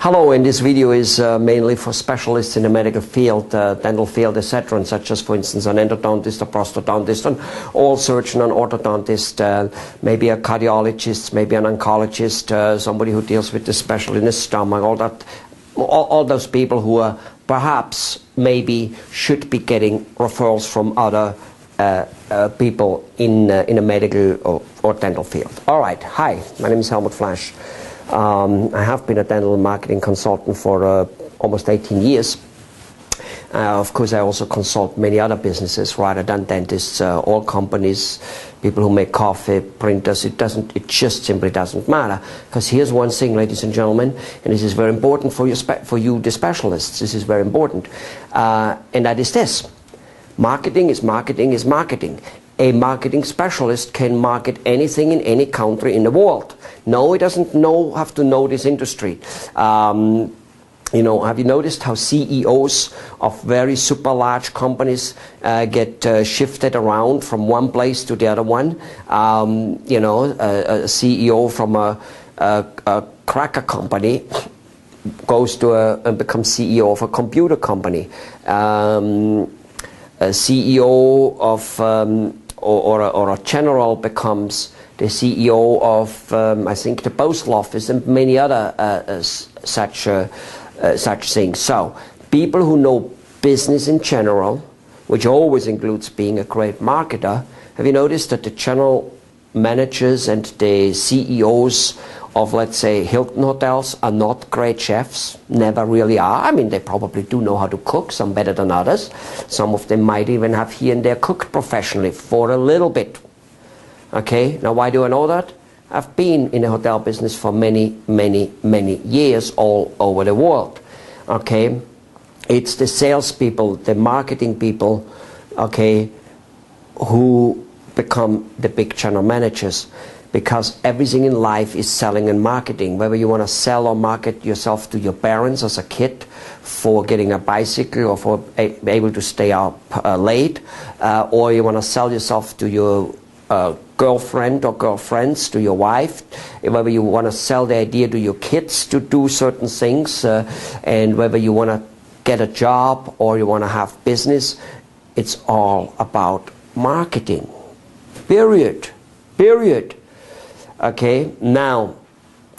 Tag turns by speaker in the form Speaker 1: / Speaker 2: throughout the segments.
Speaker 1: Hello, and this video is mainly for specialists in the medical field, dental field, etc., such as, for instance, an endodontist, a prosthodontist, an oral surgeon, an orthodontist, maybe a cardiologist, maybe an oncologist, somebody who deals with the special in the stomach, all those people who are perhaps maybe should be getting referrals from other people in a medical or dental field. All right, hi, my name is Helmut Flasch. I have been a dental marketing consultant for almost 18 years. Of course, I also consult many other businesses rather than dentists, all companies, people who make coffee, printers. It just simply doesn't matter. Because here's one thing, ladies and gentlemen, and this is very important for you, the specialists. This is very important, and that is this: marketing is marketing is marketing. A marketing specialist can market anything in any country in the world. No, he doesn't have to know this industry. You know, have you noticed how CEOs of very super large companies get shifted around from one place to the other one? You know, a CEO from a cracker company goes to and becomes CEO of a computer company. A CEO of or a general becomes the CEO of I think the postal office and many other such things. So people who know business in general, which always includes being a great marketer. Have you noticed that the general managers and the CEOs of, let's say, Hilton hotels are not great chefs? Never really are. I mean, they probably do know how to cook, some better than others. Some of them might even have here and there cooked professionally for a little bit. Okay, now why do I know that? I've been in the hotel business for many, many, many years all over the world. Okay, it's the salespeople, the marketing people, okay, who become the big general managers. Because everything in life is selling and marketing. Whether you want to sell or market yourself to your parents as a kid for getting a bicycle or for being able to stay up late, or you want to sell yourself to your girlfriend or girlfriends, to your wife, whether you want to sell the idea to your kids to do certain things, and whether you want to get a job or you want to have business, it's all about marketing. Period. Period. Okay, now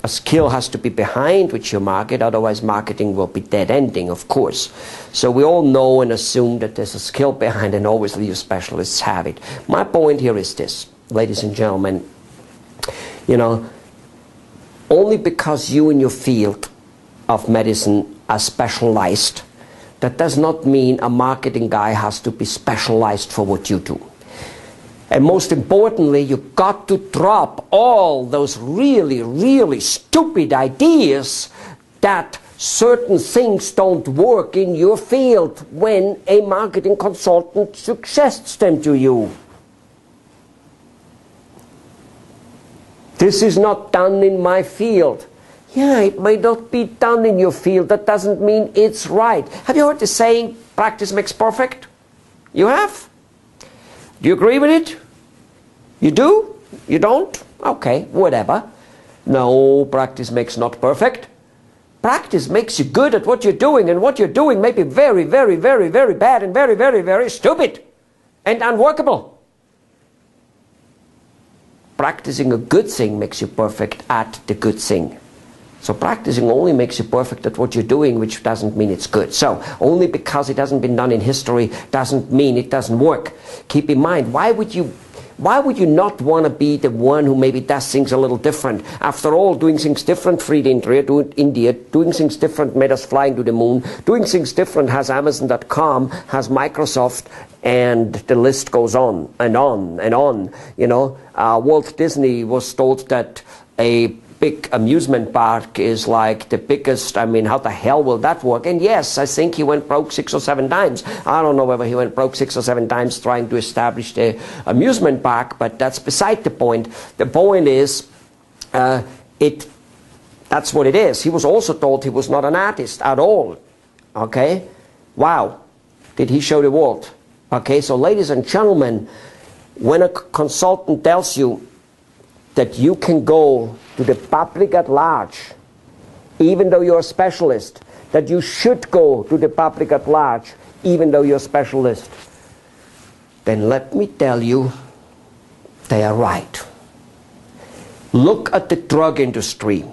Speaker 1: a skill has to be behind which you market, otherwise marketing will be dead-ending, of course. So we all know and assume that there's a skill behind, and obviously you specialists have it. My point here is this, ladies and gentlemen, you know, only because you in your field of medicine are specialized, that does not mean a marketing guy has to be specialized for what you do. And most importantly, you've got to drop all those really, really stupid ideas that certain things don't work in your field when a marketing consultant suggests them to you. This is not done in my field. Yeah, it may not be done in your field. That doesn't mean it's right. Have you heard the saying, practice makes perfect? You have? Do you agree with it? You do? You don't? Okay, whatever. No, practice makes not perfect. Practice makes you good at what you're doing, and what you're doing may be very, very, very, very bad and very, very, very stupid and unworkable. Practicing a good thing makes you perfect at the good thing. So practicing only makes you perfect at what you're doing, which doesn't mean it's good. So only because it hasn't been done in history doesn't mean it doesn't work. Keep in mind, why would you not want to be the one who maybe does things a little different? After all, doing things different freed India, doing things different made us flying to the moon, doing things different has Amazon.com, has Microsoft, and the list goes on and on and on. You know, Walt Disney was told that a big amusement park is like the biggest. I mean, how the hell will that work? And yes, I think he went broke 6 or 7 times. I don't know whether he went broke 6 or 7 times trying to establish the amusement park, but that's beside the point. The point is, that's what it is. He was also told he was not an artist at all. Okay? Wow. Did he show the world? Okay, so ladies and gentlemen, when a consultant tells you that you can go to the public at large even though you're a specialist, that you should go to the public at large, even though you're a specialist, then let me tell you, they are right. Look at the drug industry,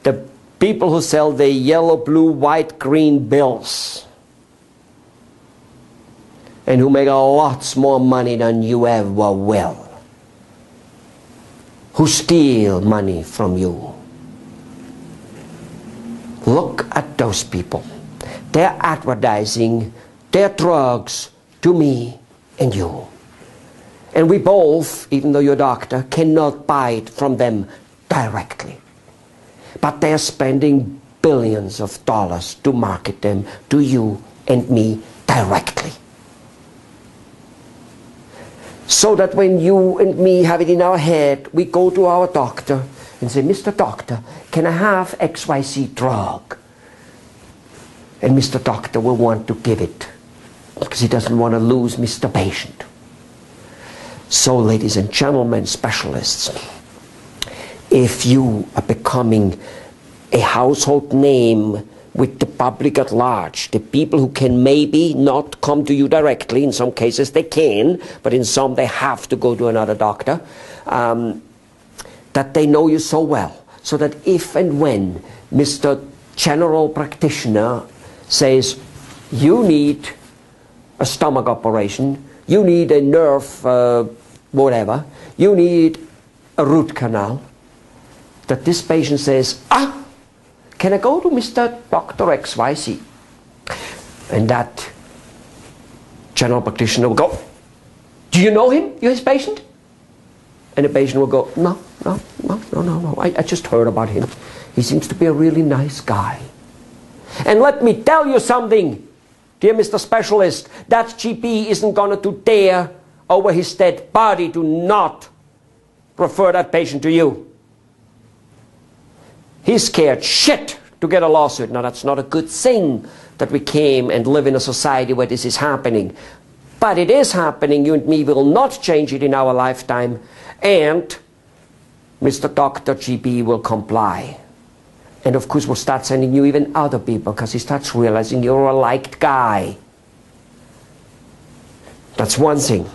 Speaker 1: the people who sell the yellow, blue, white, green bills, and who make a lots more money than you ever will, who steal money from you. Look at those people. They're advertising their drugs to me and you. And we both, even though you're a doctor, cannot buy it from them directly. But they're spending billions of dollars to market them to you and me directly. So that when you and me have it in our head, we go to our doctor and say, Mr. Doctor, can I have XYZ drug? And Mr. Doctor will want to give it because he doesn't want to lose Mr. Patient. So, ladies and gentlemen, specialists, if you are becoming a household name with the public at large, the people who can maybe not come to you directly, in some cases they can, but in some they have to go to another doctor, that they know you so well, so that if and when Mr. General Practitioner says, you need a stomach operation, you need a nerve, whatever, you need a root canal, that this patient says, can I go to Mr. Dr. XYZ? And that general practitioner will go, do you know him? You're his patient? And the patient will go, no, I just heard about him. He seems to be a really nice guy. And let me tell you something, dear Mr. Specialist, that GP isn't going to dare over his dead body to not refer that patient to you. He's scared shit to get a lawsuit. Now that's not a good thing that we came and live in a society where this is happening. But it is happening. You and me will not change it in our lifetime. And Mr. Dr. GP will comply. And of course we'll start sending you even other people because he starts realizing you're a liked guy. That's one thing.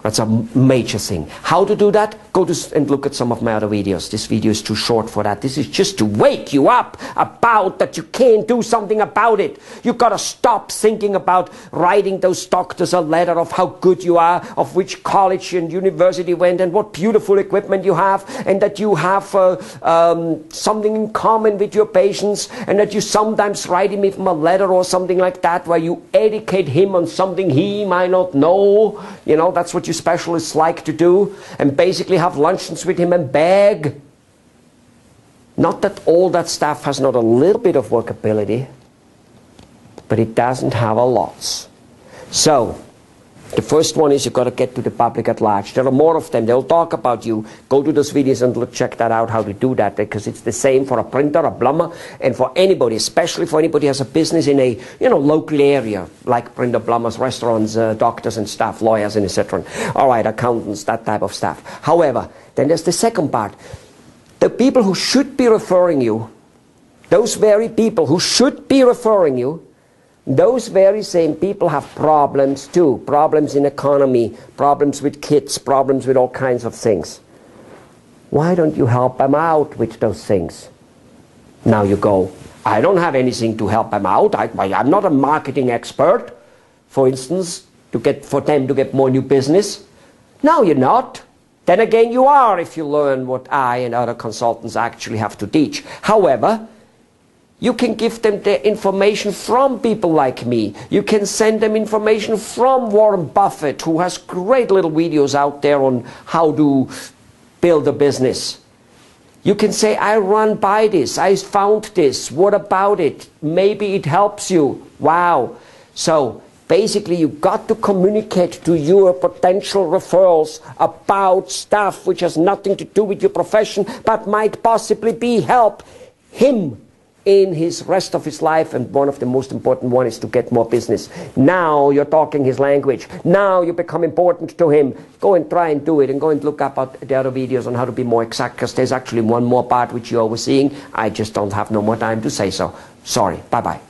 Speaker 1: That's a major thing. How to do that? Go to and look at some of my other videos. This video is too short for that. This is just to wake you up about that you can do something about it. You've got to stop thinking about writing those doctors a letter of how good you are, of which college and university went, and what beautiful equipment you have, and that you have something in common with your patients, and that you sometimes write him even a letter or something like that where you educate him on something he might not know. You know, that's what you specialists like to do, and basically have luncheons with him and beg. Not that all that stuff has not a little bit of workability, but it doesn't have a lot. So the first one is you've got to get to the public at large. There are more of them. They'll talk about you. Go to those videos and look, check that out, how to do that, because it's the same for a printer, a plumber, and for anybody, especially for anybody who has a business in a local area, like printer, plumbers, restaurants, doctors and stuff, lawyers and etc. All right, accountants, that type of stuff. However, then there's the second part. The people who should be referring you, those very people who should be referring you, those very same people have problems too. Problems in economy, problems with kids, problems with all kinds of things. Why don't you help them out with those things? Now you go, I don't have anything to help them out. I'm not a marketing expert, for instance, for them to get more new business. No, you're not. Then again, you are if you learn what I and other consultants actually have to teach. However, you can give them the information from people like me. You can send them information from Warren Buffett, who has great little videos out there on how to build a business. You can say, I run by this, I found this, what about it? Maybe it helps you. Wow. So basically you've got to communicate to your potential referrals about stuff which has nothing to do with your profession, but might possibly help him in his rest of his life, and one of the most important one is to get more business. Now you're talking his language. Now you become important to him. Go and try and do it, and go and look up the other videos on how to be more exact, because there's actually one more part which you're overseeing. I just don't have no more time to say so. Sorry. Bye-bye.